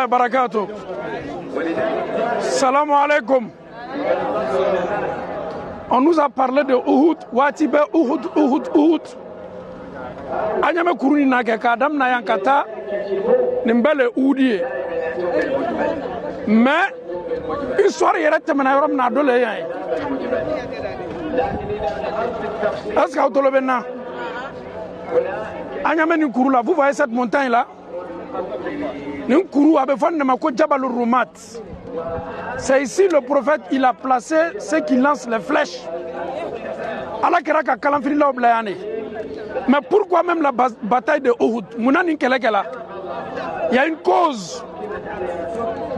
Barakatuh. Salam alaikum. On nous a parlé de Uhud, Watibe, Uhud. Anyame kuruni nake kadam na yankata nimbele Uhudi. Mais histoire yere temena yorom na dole yan. Est-ce que autolo benna? Anyame ni kurula, vous voyez cette montagne là? C'est ici le prophète, il a placé ceux qui lancent les flèches. Mais pourquoi même la bataille de Uhud? Il y a une cause.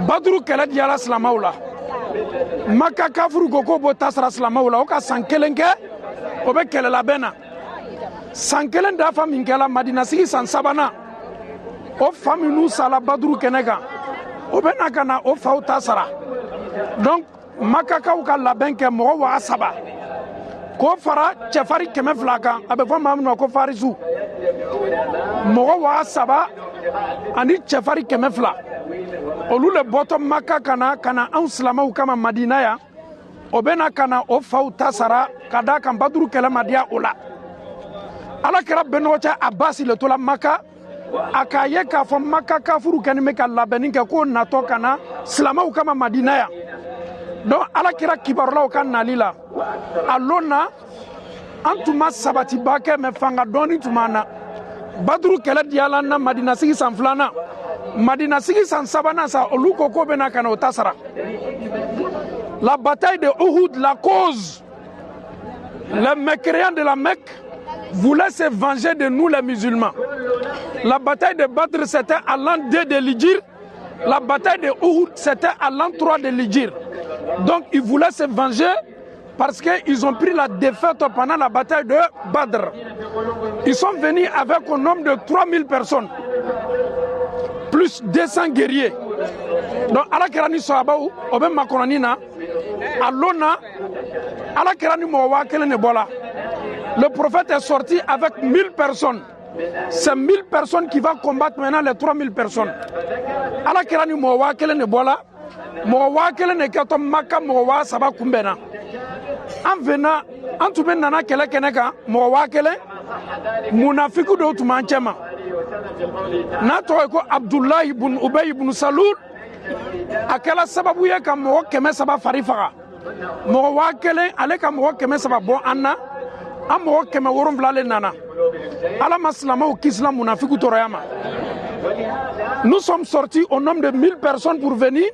Badru Kele Diala Slamaoula. Maka Kafru Goko Botasra Slamaoula. Oka Sankelenge, Obe Kele Labena. Sankelen Dafa Minkela Madina Sigi Sansabana. O famille nous sala badru kenega o benaka na o fauta sara donc makaka u ka labɛn kɛ mɔgɔ wa saba ko fara cɛfari 100 kan a bɛ fɔ maa min ma ko farisu mɔgɔ wa saba ani cɛfari 100 olu le bɔtɔ maka kana anw silamɛw kama madina yan o bɛna kana o fauta sara ka da kan badru kɛlɛ ma diya o la ala kɛra bɛnɔgɔ cɛ abasi le tola maka akaye ka fɔ maka kafuru kɛni bɛ ka labɛnni kɛ ko natɔ kana silamɛw kama madina yan donc ala kira kibarulaw ka nali la a lon na an tun ma sabatiba kɛ mɛ fanga dɔɔni tun b'an na baduru kɛlɛ diyala na madina sigi san 2nan madina sigi san 3nan sa olu ko ko bɛna kana o ta sara la bataille de Uhud, la cause, les mécréants de la Mecque voulaient se venger de nous les musulmans. La bataille de Badr c'était à l'an 2 de l'Hijr. La bataille de Uhud c'était à l'an 3 de l'Hijr. Donc ils voulaient se venger parce qu'ils ont pris la défaite pendant la bataille de Badr. Ils sont venus avec un nombre de 3000 personnes, plus 200 guerriers. Donc ala kerani sahabaw obe makonani na alona ala kerani mo wa kelen ne bola. Le prophète est sorti avec 1000 personnes. C'est 1000 personnes qui vont combattre maintenant les 3000 personnes. Ala kerani mo wa kelen ne bola. Mo wa kelen ne kato maka mo wa saba kumbena. En venant en tout ben nana kele keneka mo wa kelen munafiku do tuma chema. Na to ko Abdullah ibn Ubay ibn Salul akela sababu ye ka mo keme saba farifaga mo wa kelen ale ka mo keme saba bon anna am mo keme worum blale nana ala maslama ou kisla munafiku toroyama. Nous sommes sortis au nombre de 1000 personnes pour venir.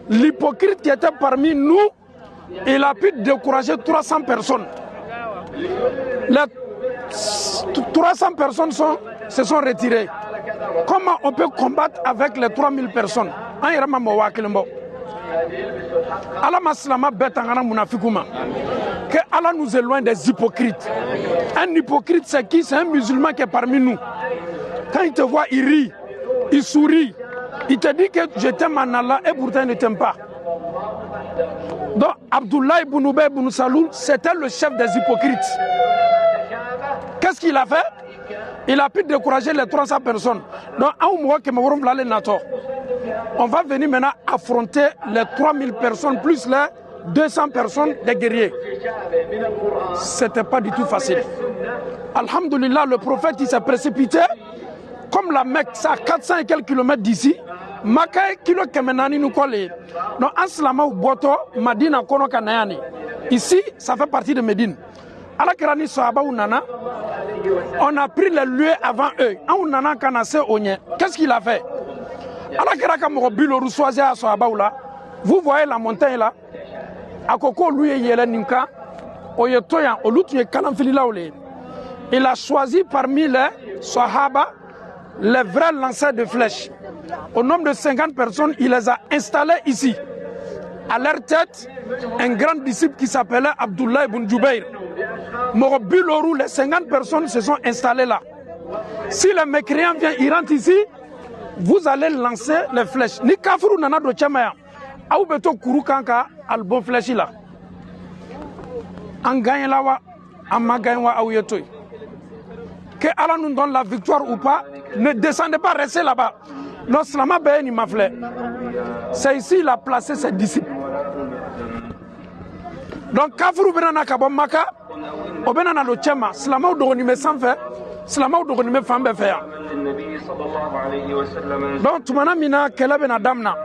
L'hypocrite qui était parmi nous, il a pu décourager 300 personnes. Les 300 personnes se sont retirées. Comment on peut combattre avec les 3000 personnes? Allah que Allah nous éloigne des hypocrites. Un hypocrite c'est qui? C'est un musulman qui est parmi nous. Quand il te voit, il rit, il sourit, il te dit que je t'aime en Allah et pourtant il ne t'aime pas. Donc Abdullah ibn Ubay ibn Salul, c'était le chef des hypocrites. Qu'est-ce qu'il a fait? Il a pu décourager les 300 personnes. Donc on va venir maintenant affronter les 3000 personnes plus les 200 personnes des guerriers. C'était pas du tout facile. Alhamdulillah, le prophète il s'est précipité. Comme la Mecque, c'est à 400 et quelques kilomètres d'ici. Maka kilo kemenani nous colle. Donc Anslama ou Boto, Madina Kono Kanayani. Ici, ça fait partie de Médine. ala kerani sahaba ou nana, on a pris les lieux avant eux. On nana kanase onye. Qu'est-ce qu'il a fait? Ala keraka mobil au soisé à sahaba ou là. Vous voyez la montagne là. Akoko lui yele ninka. Oyetoyan olutunye kalamfili là. Il a choisi parmi les sahaba les vrais lanceurs de flèches. Au nombre de 50 personnes, il les a installés ici. À leur tête, un grand disciple qui s'appelait Abdullah ibn Jubayr. Morobilorou, les 50 personnes se sont installées là. Si les mécréants viennent, ils rentrent ici, vous allez lancer les flèches. Ni kafuru nana do chamaya. Aou beto kuru kanka albon flèche là. En gagne là wa, en magagne wa aou yetoy. Que Allah nous donne la victoire ou pas, ne descendez pas, restez là-bas. Non, Slama Beye ni mafle. C'est ici il a placé ses disciples. Donc, Kafru Benana Kabon Maka, Obenana lo Chema, Slama ou Dogonime Sanfe, Slama ou Dogonime Fambe Fer. Donc, Tumana Mina, Kelabena Damna,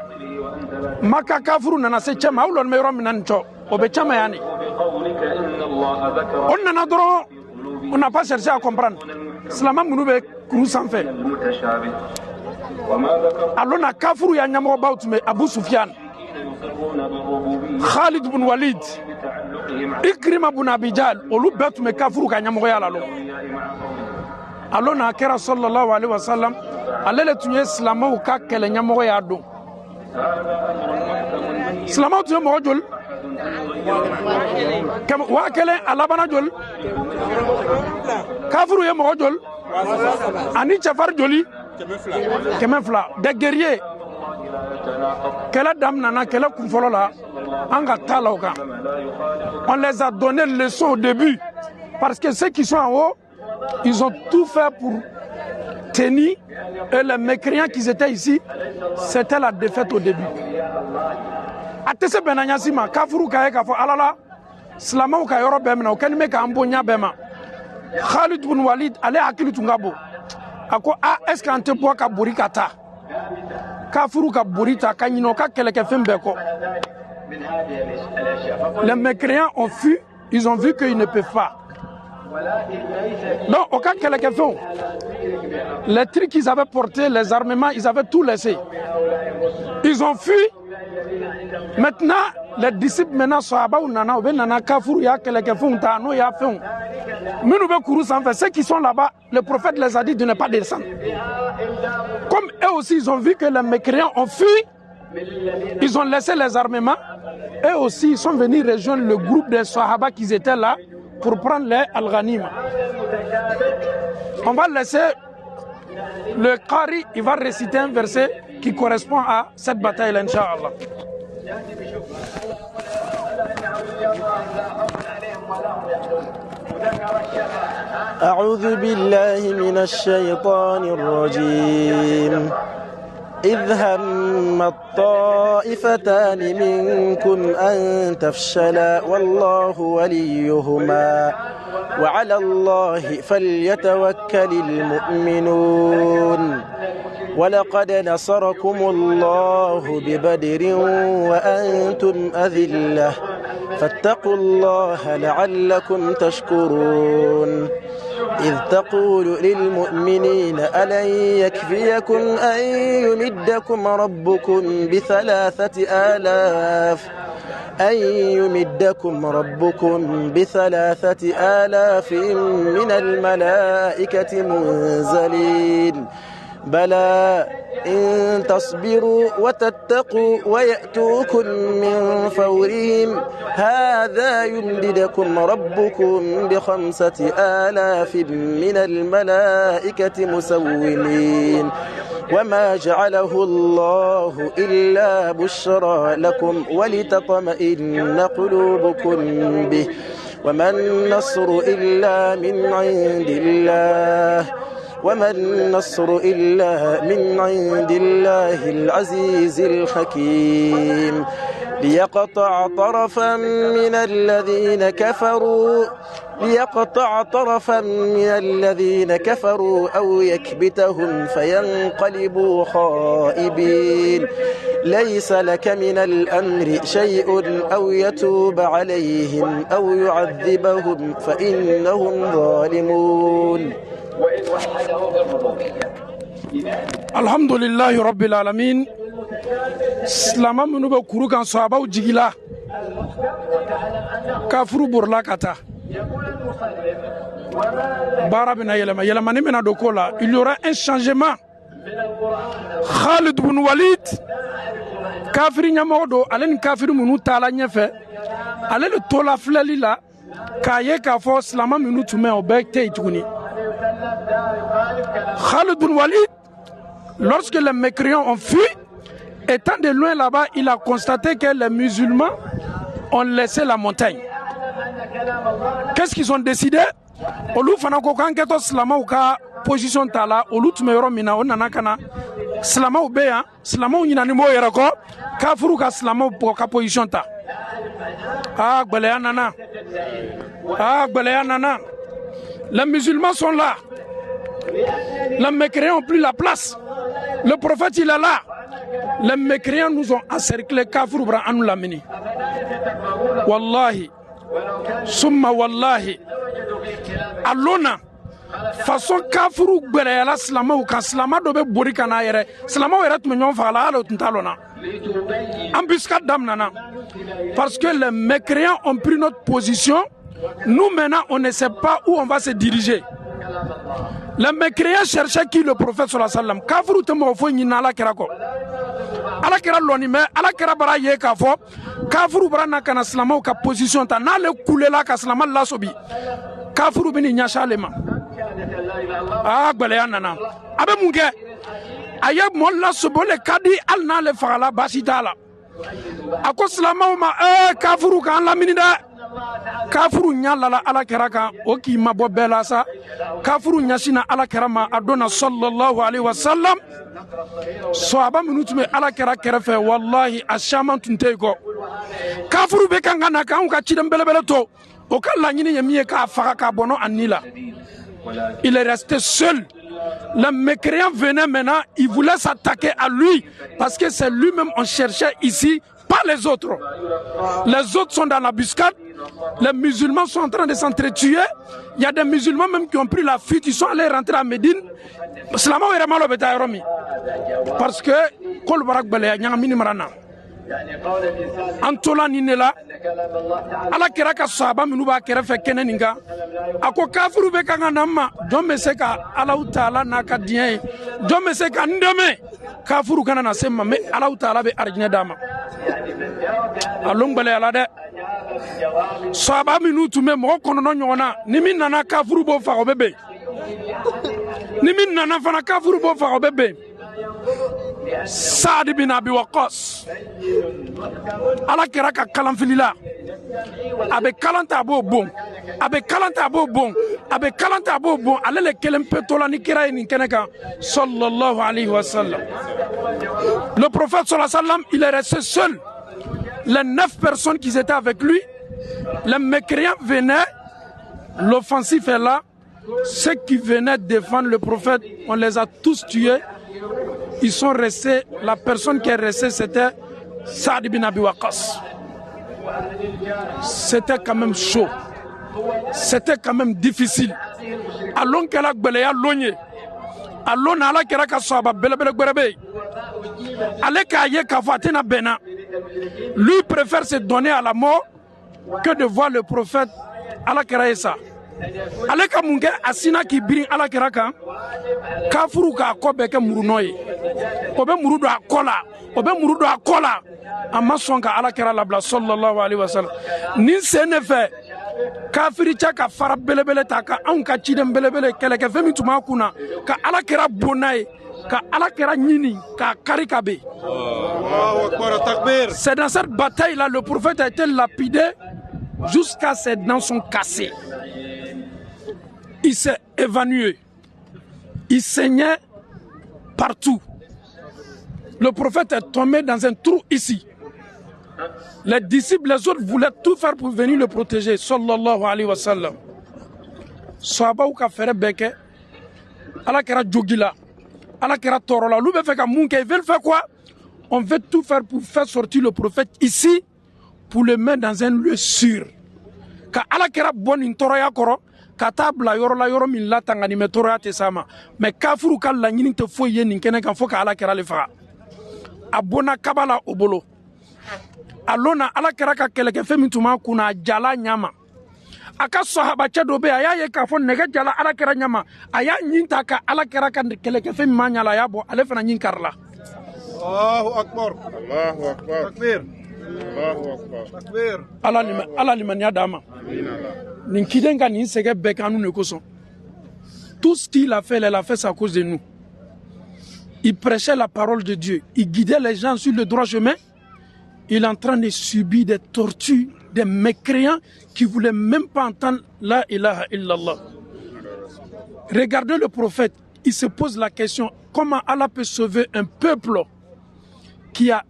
Maka Kafru Nana Se Chema, ou l'on me Rominancho, Obechama Yani. On n'a pas cherché à comprendre. Slama Mounoube Kourou Sanfe. Alors, on a Kafru Yanyamo Bautme, Abu Soufiane, Khalid bin Walid, Ikrima bin Abijal, Olu Betume Kafru Kanyamoya Lalo. Alors, on a Kera sallallahu alayhi wa sallam, allez le tuer Slama ou Kak Kelenyamoya Do. Slama ou tuer Morodjol, Wakele Alabana Jol, Kafru Ye Morodjol, Ani Chafar Joli. Des guerriers, quelle dame nana, quelle kumfolola, on les a donné le leçon au début, parce que ceux qui sont en haut, ils ont tout fait pour tenir, et les mécréants qui étaient ici, c'était la défaite au début. Atese benanyasima, kafuru kaye kafo alala, slama ou kayoro bemna, ou kenime ka ambonya bema. Khalid bin Walid, allez akilu tungabo. Ako est-ce qu'on te boit ka burikata kafuru ka burita kanyino ka keleke fembeko. Les mécréants ont fui, ils ont vu qu'ils ne peuvent pas. Donc au cas keleke fond, les trucs qu'ils avaient portés, les armements, ils avaient tout laissé. Ils ont fui. Maintenant les disciples maintenant sahaba ou nana ou nana kafuru ya keleke fond ta no ya fond. Ceux qui sont là-bas, le prophète les a dit de ne pas descendre. Comme eux aussi, ils ont vu que les mécréants ont fui, ils ont laissé les armements, eux aussi, ils sont venus rejoindre le groupe des Sahaba qui étaient là pour prendre les Al-Ghanim. On va laisser le Qari, il va réciter un verset qui correspond à cette bataille, Inch'Allah. أعوذ بالله من الشيطان الرجيم إذ هم الطائفتان منكم أن تفشلا والله وليهما وعلى الله فليتوكل المؤمنون ولقد نصركم الله ببدر وأنتم أذلة فاتقوا الله لعلكم تشكرون إذ تقول للمؤمنين ألن يكفيكم أن يمدكم ربكم بثلاثة آلاف من الملائكة منزلين بلى إن تصبروا وتتقوا ويأتوكم من فورهم هذا يمددكم ربكم ب5,000 من الملائكة مسومين وما جعله الله إلا بشرى لكم ولتطمئن قلوبكم به وما النصر إلا من عند الله العزيز الحكيم ليقطع طرفا من الذين كفروا أو يكبتهم فينقلبوا خائبين ليس لك من الأمر شيء أو يتوب عليهم أو يعذبهم فإنهم ظالمون. الحمد لله رب العالمين. Slama Mounoube Kouroukan Sahaba ou Djigila Kafru Bourla Kata Barabina Yelama Nimena Dokola, il y aura un changement. Khalid bin Walid Kafri Nyamodo, Alen Kafri Mounou Tala Nyefe, Alen le Tola Flelila, Kaye Kafo Slama Mounou Toume Obek Teitouni. Khalid bin Walid, lorsque les mécréants ont fui, étant de loin là-bas, il a constaté que les musulmans ont laissé la montagne. Qu'est-ce qu'ils ont décidé? Olu fana ko kan keto slama ou ka position tala olu tumero mina onana kana Slama be yan slama ɲinani mo yɛrɛ kɔ kafuru ka slama ka position ta gbɛlɛya nana gbɛlɛya nana. Les musulmans sont là, les mécréants n'ont plus la place, le prophète il est là, les mécréants nous ont encerclés, kafir bra anu lamini. Wallahi summa wallahi alona façon kafiru gbɛlɛya la silamaw kan silama dɔ bɛ bori ka na yɛrɛ silamaw yɛrɛ tun bɛ ɲɔgɔn fɛ ala tun t'a lɔnna embuscade daminɛna parce que les mécréants ont pris notre position. Nous maintenant on ne sait pas où on va se diriger. Les mécréants cherchaient qui? Le prophète sallallahu alayhi wa sallam. Kafiru te mɔgɔ foyi ɲinina ala kɛra kɔ ala kɛra lɔni mɛ ala kɛra bara ye k'a fɔ kafiru bara na kana silamaw ka position ta n'ale kulela ka silama lasobi kafiru bɛ nin ɲɛsin ale ma gbɛlɛya nana a bɛ mun kɛ a ye mɔɔ lasobi o de ka di hali n'ale fagala baasi t'a la a ko silamaw ma kafiru k'an lamini dɛ kafuru ɲalala ala kɛra kan o k'i mabɔ bɛɛ la sa kafuru ɲasina ala kɛra ma a donna sallallahu alaihi wasallam sahaba minnu tun bɛ ala kɛra kɛrɛfɛ wallahi a caman tun tɛ yen kɔ kafuru bɛ kan ka na k'anw ka ciden belebele to o ka laɲini ye min ye k'a faga k'a bɔnɔ a ni la il est resté seul. Les mécréants venaient maintenant, ils voulaient s'attaquer à lui parce que c'est lui-même on cherchait ici, pas les autres. Les autres sont dans la buscade. Les musulmans sont en train de s'entretuer. Il y a des musulmans même qui ont pris la fuite, ils sont allés rentrer à Médine. Parce que Antola Ninela, ala kɛra ka sahaba minnu b'a kɛrɛfɛ kɛnɛ nin kan a ko kafiru bɛ kan ka na ma jɔn bɛ se ka Alahu Taala n'a ka diɲɛ ye jɔn bɛ se ka n dɛmɛ kafiru kana na se ma mais Alahu Taala bɛ arijinɛ d'a ma a lon gbɛlɛyala dɛ sahaba minnu tun bɛ mɔgɔ 9 ɲɔgɔn na ni min nana kafiru b'o faga o bɛ bɛn ni min nana fana kafiru b'o faga o bɛ bɛn Saad bin Abi Waqqas ala kɛra ka kalanfilila a bɛ kalan ta a b'o bon a bɛ kalan ta a b'o bon a bɛ kalan ta a b'o bon ale le kelen pe to la ni kira ye nin kɛnɛ kan sallallahu alayhi wa sallam. Le prophète sallallahu alayhi wa sallam il est resté seul. Les 9 personnes qui étaient avec lui, les mécréants venaient, l'offensif est là, ceux qui venaient défendre le prophète on les a tous tués. Ils sont restés, la personne qui est restée c'était Saad bin Abi Waqqas. C'était quand même chaud, c'était quand même difficile. Allons qu'elle a gbeleya logné, allons à la kera ka sahaba belebele gberebe, allez k'a ye k'a fɔ a tɛna bɛnna. Lui préfère se donner à la mort que de voir le prophète ala kera ye sa. Ale ka mun kɛ a sina k'i birin ala kɛra kan kafuru k'a kɔ bɛɛ kɛ murunɔ ye o bɛ muru don a kɔ la o bɛ muru don a kɔ la a ma sɔn ka ala kɛra labila sallallahu alaihi wasallam nin sen ne fɛ kafiri cɛ ka fara belebele ta ka anw ka ciden belebele kɛlɛkɛfɛn min tun b'a kun na ka ala kɛra bon n'a ye ka ala kɛra ɲini k'a kari ka ben. C'est dans cette bataille là le prophète a été lapidé jusqu'à ses dents sont cassées. Il s'est évanoui. Il saignait partout. Le prophète est tombé dans un trou ici. Les disciples, les autres voulaient tout faire pour venir le protéger. Sallallahu alayhi wa sallam. Sahaba ou ka fere beke. Ala kera jogila. Ala kera torola. L'oube fait ka mounke. Ils veulent faire quoi? On veut tout faire pour faire sortir le prophète ici. Pour le mettre dans un lieu sûr. Ka ala kera bon in toroya koro. Katabla yoro la yoro min la tangani me toroya te sama. Mais kafuru ka la nyini te foye nin kene kan fo ka ala kera le faga. Abona kabala obolo. Alona ala kera ka keleke femi tuma kuna jala nyama. Aka sahaba cha dobe aya ye ka fo nege jala ala kera nyama. Aya nyinta ka ala kera ka keleke femi manyala ya bo ale fana nyin karla. Allahu akbar. Allahu akbar. Takbir. Allahu akbar. Takbir. Ala limaniya dama. Nin kiden ka nin sege bɛɛ kan ne kosɔn. Tout ce qu'il a fait, il a fait ça à cause de nous. Il prêchait la parole de Dieu. Il guidait les gens sur le droit chemin. Il est en train de subir des tortures, des mécréants qui ne voulaient même pas entendre la ilaha illallah. Regardez le prophète. il se pose la question, comment Allah peut sauver un peuple qui a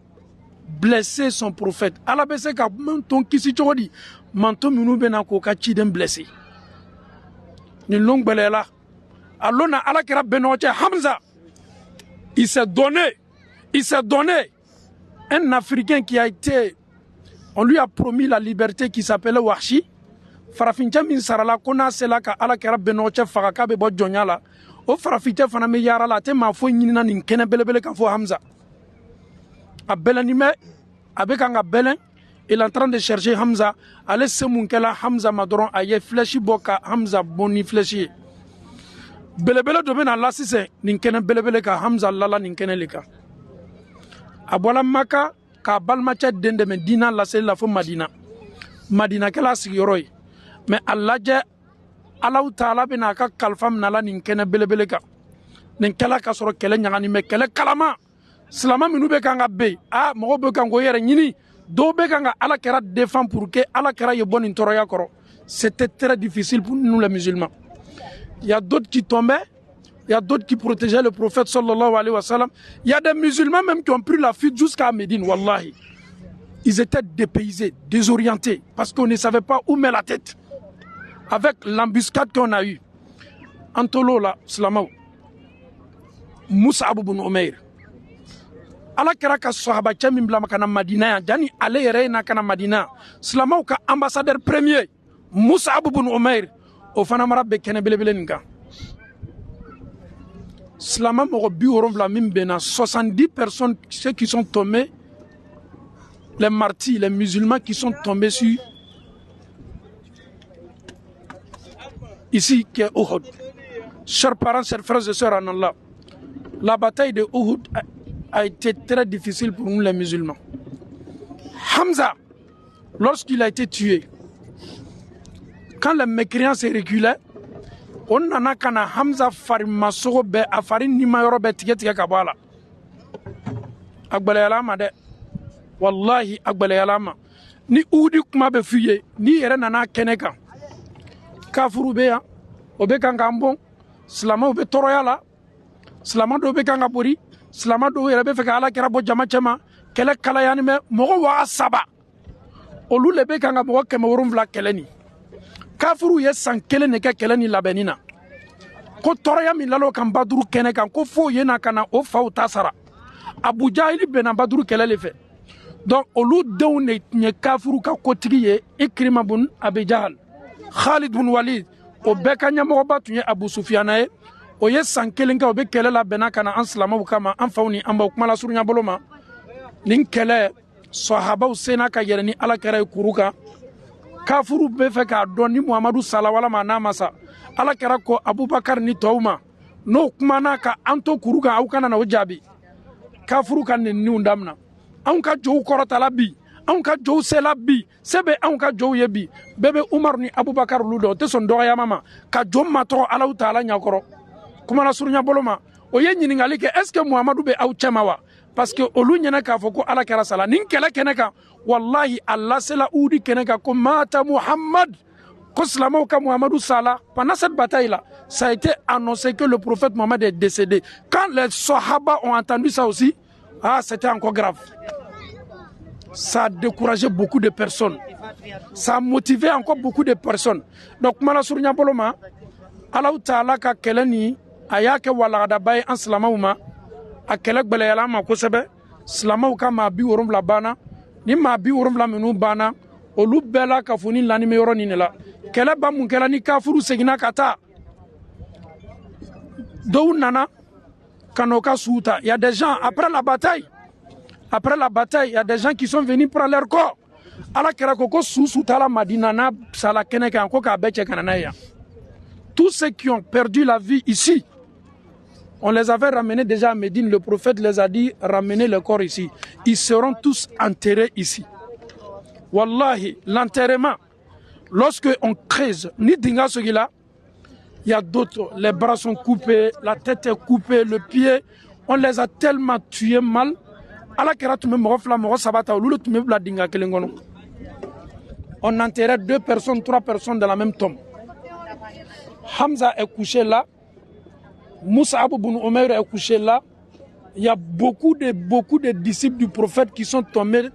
blessé son prophète? Allah peut se ka manton kisi chogodi, manton minu bena ko ka chiden blessé. Ni long belela. Alona Allah kira benoche Hamza. Il s'est donné. Un Africain qui a été, on lui a promis la liberté qui s'appelait Washi. Farafincha min sarala kona sela ka ala kera benoche fagaka be bo jonyala. O farafincha fana me yara la te ma fo nyina nin kene belebele kan fo Hamza. A belanime avec un belen, il est en train de chercher Hamza. Allez se munkela Hamza madron aye fleshi boka Hamza boni fleshi. Belebele domaine Allah si c'est nin kene belebele ka Hamza lala nin kene leka. Abola maka ka balmacha dende Medina la c'est la fo Madina kela sigiroi. Mais Allah je Allah Taala bena ka kalfam nala nin kene belebele ka. Nin kala ka soro kele nyangani me kele kalama. Silama minu be kanga be mogo be kango yere nyini do be kanga ala kera défend pour que ala kera ye bonne toroya koro. C'était très difficile pour nous les musulmans. Il y a d'autres qui tombaient, il y a d'autres qui protégeaient le prophète sallallahu alayhi wa sallam. Il y a des musulmans même qui ont pris la fuite jusqu'à Médine, wallahi. Ils étaient dépaysés, désorientés parce qu'on ne savait pas où mettre la tête. Avec l'embuscade qu'on a eue. Antolo là, Slamaou. Moussa Abou bin Umair. Ala kera ka sahaba min bla makana Madina jani ale yere na kana Madina Slamaw ka ambassadeur premier Mus'ab ibn Umair o fana mara be kene belebele ninka Slama mo bi woronvla min bena 70 personnes ceux qui sont tombés, les martyrs, les musulmans qui sont tombés sur ici qui est Uhud. Chers parents, chers frères et sœurs en Allah, la bataille de Uhud a été très difficile pour nous les musulmans. Hamza, lorsqu'il a été tué, quand les mécréants se reculaient, on nana kana Hamza farimasoro be afari nima yoro be tige kabala. Agbalayalama de, wallahi agbalayalama. Ni udi kuma be fuye, ni yere nana keneka. Kafuru be ya, obe kanga ambon, slama obe toroyala, slama do be kanga bori, slama do yere be feka ala kera bo jama chema, kele kala yani me mogo wa saba. Olu lebe kanga mogo keme worum vla keleni. Kafuru ye san kele neke keleni labenina. Ko toroya min lalo kan baduru kene kan ko fo ye na kana o fa utasara. Abu Jahili bena baduru kele le fe. Donc olu dew ne nye kafuru ka kotigi ye Ikrima bun Abi Jahal. Khalid bun Walid o beka nyamo batu ye Abu Sufyan ye o ye san kele ka o be kele la bena kana an salamaw kama an fawni an ba kuma la surunya boloma nin kele sahaba usena ka yere ni ala kere kuruka kafuru be fe ka don ni Muhammadu sallallahu alaihi wasallam na masa ala kera ko Abubakar ni tawma no kuma na ka anto kuruka au kana na ojabi kafuru kan ni undamna an ka jow korota la bi an ka jow sela bi sebe an ka jow ye bi bebe Umar ni Abubakar ludo te son doya mama ka jom matro ala taala nyakoro kuma la surunya boloma o ye nyiningali ke est ce que Muhammadu be au chemawa parce que olu nyana ka foko ala kera sala nin kele keneka wallahi Allah sela udi keneka ko mata Muhammad ko slamo ka Muhammadu sala pendant cette bataille là ça a été annoncé que le prophète Mohammed est décédé. Quand les sahaba ont entendu ça aussi, c'était encore grave. Ça a découragé beaucoup de personnes. Ça a motivé encore beaucoup de personnes. Donc mala surnya boloma Allah taala ka keleni ayake wala da bay en slamauma akelek bele yala ma ko sebe slamaw ka ma bi worum la bana ni ma bi worum la menu bana olu bela ka funi lani me yoro ni la kele ba mun kela ni kafuru segina kata do nana kanoka suta. Il y a des gens après la bataille il y a des gens qui sont venus prendre leur corps ala kera koko suta la Madina na sala keneka ko ka beche kanana ya. Tous ceux qui ont perdu la vie ici, on les avait ramenés déjà à Médine. Le prophète les a dit, ramenez le corps ici. Ils seront tous enterrés ici. Wallahi, l'enterrement, lorsque on creuse, ni dinga ce là, il y a d'autres, les bras sont coupés, la tête est coupée, le pied, on les a tellement tués mal. On enterrait 2 personnes, 3 personnes dans la même tombe. Hamza est couché là. Mus'ab ibn Umayr est couché là. Il y a beaucoup de disciples du prophète qui sont tombés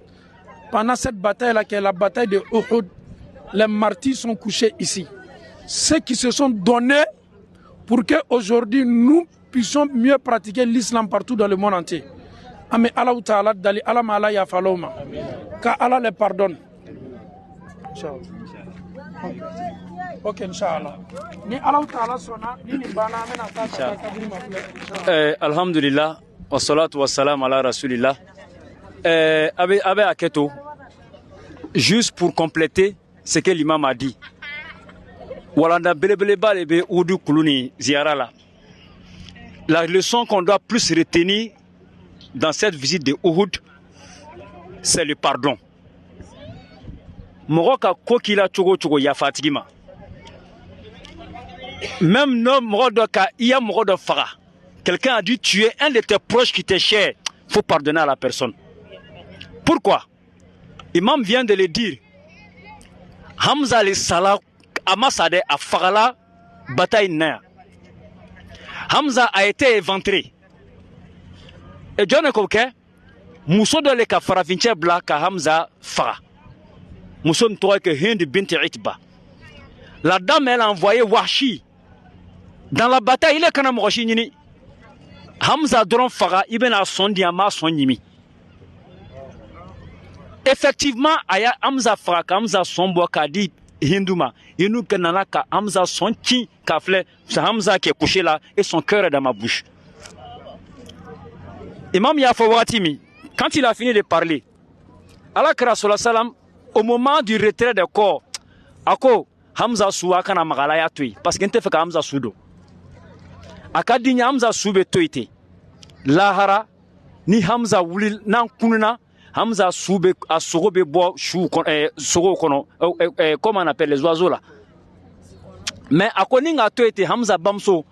pendant cette bataille-là, qui est la bataille de Uhud. Les martyrs sont couchés ici. Ceux qui se sont donnés pour qu'aujourd'hui nous puissions mieux pratiquer l'islam partout dans le monde entier. Ame Allah Ta'ala dali Allah ma Allah ya faloma. Ka Allah les pardonne. Inch'Allah. Ok, Inch'Allah. Ni Allah Ta'ala sona, ni bana amena ta kabiri mafle. Alhamdulillah, wa salatu wa salam ala rasulillah. Abe Aketo, juste pour compléter ce que l'imam a dit. Walanda belebeleba lebe udu kuluni ziara la. La leçon qu'on doit plus retenir dans cette visite de Uhud, c'est le pardon. Moroka kokila chogo chogo ya fatigima. Même non morodoka iya morodo fara. Quelqu'un a dû tuer un de tes proches qui t'est cher. Faut pardonner à la personne. Pourquoi? Imam vient de le dire. Hamza le Salah Amasade a farala bataille naire. Hamza a été éventré. Et John Koke, Mousso de l'Eka Faravinche Blaka Hamza Fara. Mousso Ntoye que Hind Binti Itba. La dame, elle a envoyé Washi. Dans la bataille, il est quand même Washi. Hamza Doron Fara, Ibn Asondi Ama Sonimi. Effectivement, Aya Hamza Fara, Hamza Sombo Kadi Hinduma. Il nous canana ka Hamza Sonti Kafle. C'est Hamza qui est couché là et son cœur est dans ma bouche. Imam Yafawatimi, quand il a fini de parler, Allah Karasola Salam, au moment du retrait des corps, Ako Hamza Soua Kana Magalaya Tui, parce qu'il n'était fait Hamza Soudo. Akadinya Hamza Soube Toite, Lahara, ni Hamza Wulil, Nan Kununa, Hamza Soube, Asorobe Bois, Chou, Soro Kono, comment on appelle les oiseaux là. Mais Akoninga Toite, Hamza Bamso,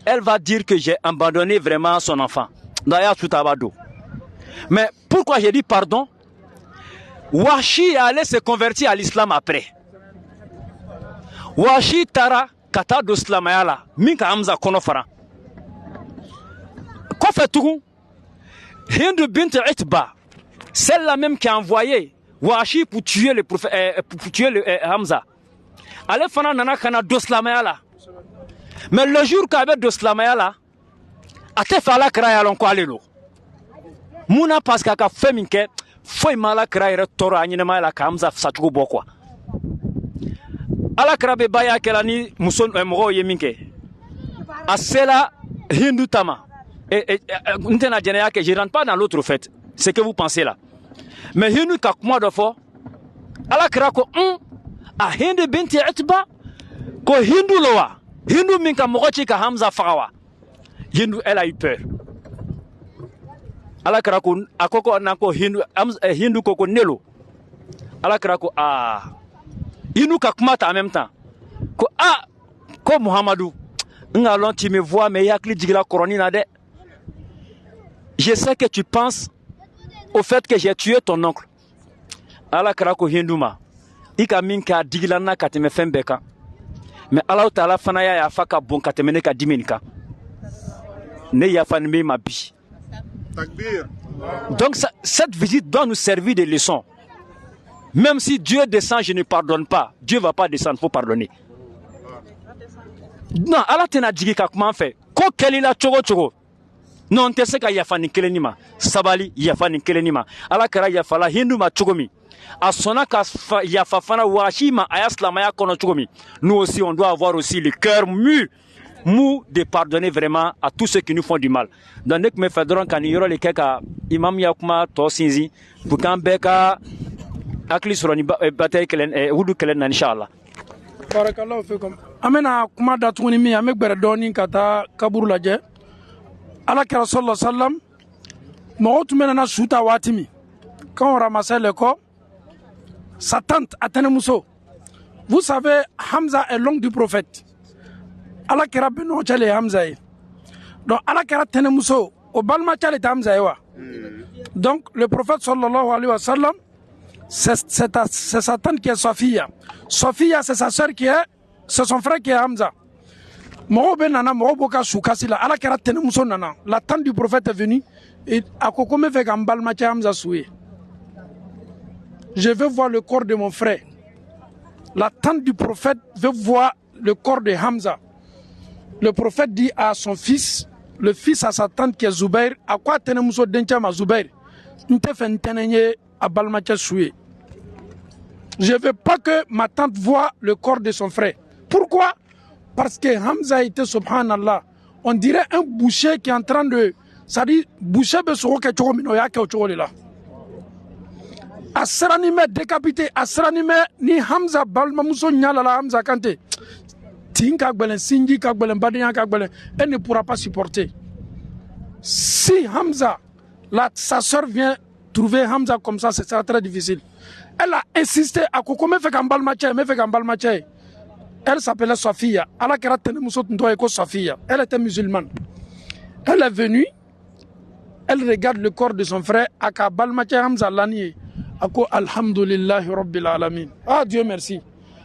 elle va dire que j'ai abandonné vraiment son enfant. D'ailleurs, tout abado. Mais pourquoi j'ai dit pardon? Washi est allé se convertir à l'islam après. Washi Tara, Kata d'Oslamayala, Minka Hamza Konofara. Quoi fait-on? Hindu Bint Itba, celle-là même qui a envoyé Washi pour tuer le prophète, pour tuer le Hamza. Allez, Fana Nana Kana d'Oslamayala. Mais le jour qu'avec d'Oslamayala, ate fala kraya lon ko alelo muna parce que ka feminke foi mala kraya toro anyine mala kamza satugo bokwa ala krabe baya kelani muson mo yeminke asela hindu tama et ntena jene yake je rentre pas dans l'autre fait ce que vous pensez là mais hindu ka kuma do fo ala krako a hindu binti itba ko hindu lowa hindu minka mo ka hamza farawa. Elle a eu peur. ala krako akoko nako hindu koko nelo ala krako inu kakumata en même temps ko Muhammadu ngalon tu me vois mais yakli digila koroni na de. Je sais que tu penses au fait que j'ai tué ton oncle. Ala krako hinduma ika minka digila na kateme fembeka mais Allah Ta'ala fanaya ya faka bon katemene ka dimenika ne ya fanme ma bi. Donc cette visite doit nous servir de leçon. Même si Dieu descend, je ne pardonne pas. Dieu ne va pas descendre, il faut pardonner. Non, Allah tena digi ka comment fait. Ko kelila chogo chogo. Non, te se ka yafani kelenima. Sabali yafani kelenima. Allah kara yafala hindu ma chogomi. Asona ka yafafana washima ayaslama ya kono chogomi. Nous aussi on doit avoir aussi le cœur mou de pardonner vraiment à tous ceux qui nous font du mal. Donc nek me fedron kan yoro le keka imam yakuma to sinzi pour kan beka akli suroni batay kelen hudu kelen inshallah. Barakallahu fikum. Amena kuma da tuni mi amek bere doni kata kaburu laje. Ala ka sallallahu sallam mo tumena na suta watimi. Quand on ramassait le corps, sa tante Atene Mousso. Vous savez, Hamza est l'oncle du prophète. Allah kira beno chale Hamza. Donc Allah kira Atene Mousso au balma chale Hamza wa. Donc le prophète sallallahu alayhi wa sallam, c'est sa tante qui est Sophia. Sophia c'est sa sœur qui est, c'est son frère qui est Hamza. Mogobe nana mogobo ka soukasi la ala kera tenemuso nana. La tante du prophète est venue et a kokome fait kambal macha Hamza soué. Je veux voir le corps de mon frère. La tante du prophète veut voir le corps de Hamza. Le prophète dit à son fils, le fils à sa tante qui est Zubair, à quoi tenemuso dencha ma Zubair? Nte fen tenenye a balmacha soué. Je ne veux pas que ma tante voie le corps de son frère. Pourquoi? Parce que Hamza était, subhanallah, on dirait un boucher qui est en train de... C'est-à-dire, boucher be soro ke chogo mino ya ke chogo la. Asrani me décapité, asrani me ni Hamza balma muso nyala la Hamza kante. Tinka gbelen, sinji ka gbelen, badiyan ka gbelen, elle ne pourra pas supporter. Si Hamza, sa soeur vient trouver Hamza comme ça, c'est très difficile. Elle a insisté à Koko me fait kambal mache, me fait kambal mache. Elle s'appelait Safia. Elle était musulmane. Elle est venue, elle regarde le corps de son frère, Aka Balmache Hamza Lani. Ako Alhamdulillahi Rabbil Alamin. Ah Dieu merci.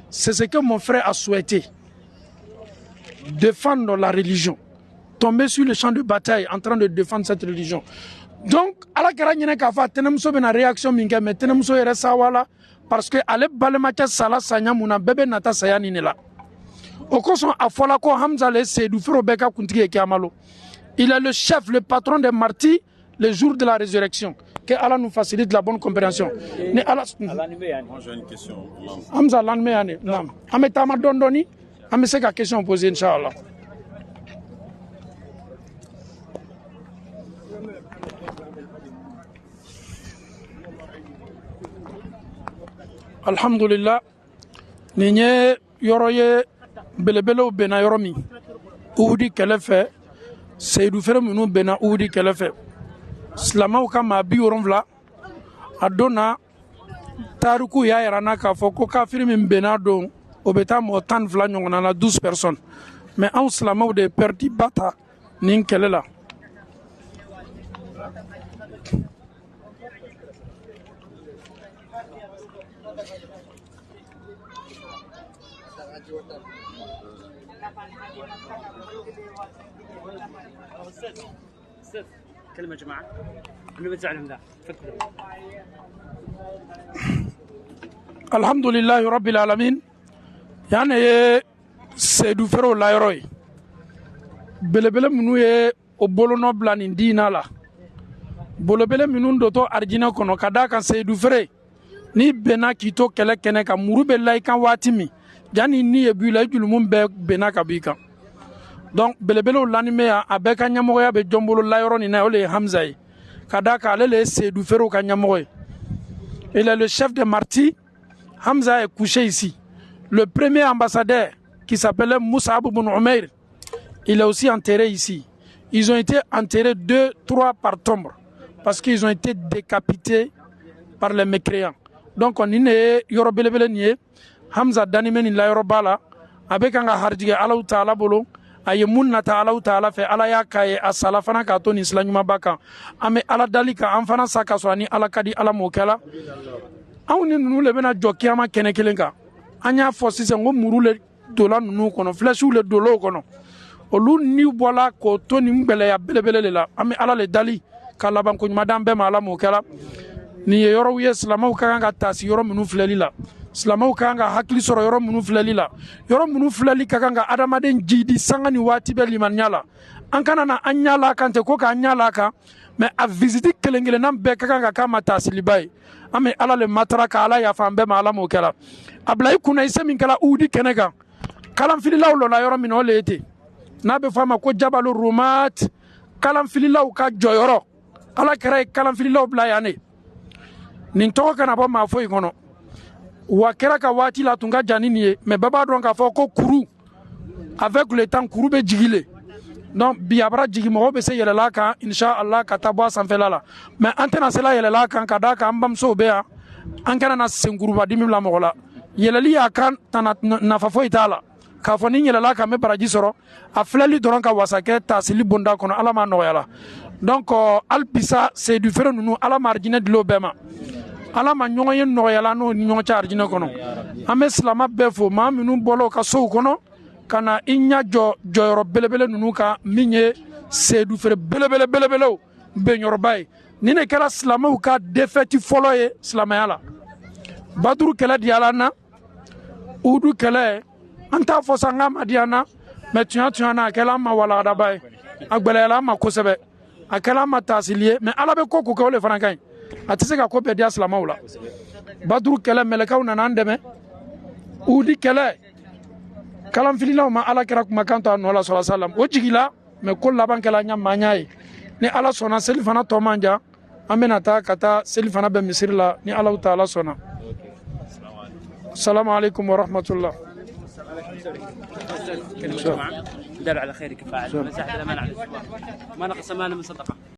C'est ce que mon frère a souhaité. Défendre la religion. Tomber sur le champ de bataille en train de défendre cette religion. Donc, à la carrière kafa tenemso bena réaction minga mais tenemso yere sawala parce que ale balmacha sala sanya muna bebe nata sayani nela. Okoson afola ko Hamza le Seydou Fero beka kuntigi kiamalo. Il est le chef, le patron des martyrs le jour de la résurrection. Que Allah nous facilite la bonne compréhension. Moi j'ai une question. Hamza lanme yani. Nam. Ametama dondoni, ameseka question posée inchallah. Alhamdulillah, ninye yoroye belebele bena yoromi. Oudi kelefe, Seydou Fero munu bena oudi kelefe. Slama uka mabi yoromvla, adona taruku ya yarana ka foko kafiri min bena don obeta mo tan vla nyongana na 12 personnes. Mais en slama ou de perdi bata nin kelela. كلمة جماعة أنا بزعلهم ذا فكروا الحمد لله رب العالمين يعني Seydou Fero layroy belebele minu ye o bolono blani dina la bolobele minu doto arjina kono kada kan Seydou Fere ni bena kito kele kene ka muru be lay kan watimi jani ni e bu lay julumum be bena ka bi kan. Donc belebele lanime ya abeka nyamoya be jombolo layro ni na ole Hamza kadaka le Seydou Fero ka nyamoy. Il est le chef de martyrs. Hamza est couché ici. Le premier ambassadeur qui s'appelait Moussa ibn Umair, il est aussi enterré ici. Ils ont été enterrés 2-3 par tombe parce qu'ils ont été décapités par les mécréants. Donc on est yoro belebele nié Hamza danime ni la yoro bala abeka nga harjige Allah Taala bolo aye munna ta Allah Taala fe ala ya kaye asala fana ka to ni islanyuma baka ame ala dalika am fana saka so ani ala kadi ala mokela awni nunu le bena jokiyama kene kelenka anya fosise ngo murule dola nunu kono fleshu le dolo kono olu ni bola ko to ni mbele ya belebele la ame ala le dali kala ban ko madam be mala mokela ni yoro wi islamu kanga tasi yoro munu fleli la islamu kanga hakli soro yoro munu fleli la yoro munu fleli kanga adamaden jidi sangani wati be liman nyala ankana na anyala kante ko ka anyala ka mais a visiter kelengele nam be kanga kama tasi libay ame ala le matraka ala ya fambe mala mokela ablay kuna isemi kala udi kenega kalam fili lawlo la yoro min olete na be fama ko jabalu rumat kalam fili law ka joyoro ala kray kalam fili law blayane nin to kana ba ma foy kono wa kera ka wati la tunga janini mais baba don ka fo ko kuru avec le temps kuru be jigile donc biabra jigi mo be se yele la kan inshallah ka tabwa san felala mais antena sela yele la kan kada ka ambam so be an kana na senguru ba dimi la mo la yele li akan tana na fa fo itala ka fo ni yele la kan me baraji soro a flali doron ka wasake tasili bonda kono ala ma no yala donc alpisa Seydou Fero nunu ala marjine de lo bema ala ma ñoŋoyen nogoyala no ñoŋo ca arjina kono ame silama bɛɛ fo maa minnu bɔlɔ ka sow kono kana i ɲa jɔyɔrɔ belebele ninnu kan min ye seedu feere belebelew beɲɔrɔba ye ni ne kɛra silamɛw ka défaite fɔlɔ ye silamɛya la baduru kɛlɛ diyala na udu kɛlɛ an t'a fɔ sa n k'a ma diya na mais tiɲɛ na a kɛla an ma walagada ye a gwɛlɛyala an ma kosɛbɛ a kɛla an ma taasili ye mais ala bɛ ko k'o kɛ o le fana ka ɲi a tɛ se ka ko bɛɛ diya silamɛw la baduru kɛlɛ mɛlɛkaw nana an dɛmɛ udi kɛlɛ kalanfililaw ma ala kɛra kumakan to a nɔ la sɔrɔ salam o jigila mais ko laban kɛla ɲa maɲa ye ni ala sɔnna seli fana tɔ man jan an bɛna taa ka taa seli fana bɛ misiri la ni ala taala sɔnna السلام عليكم ورحمة الله. دل على خيرك فاعل. ما نقص مال من صدقة.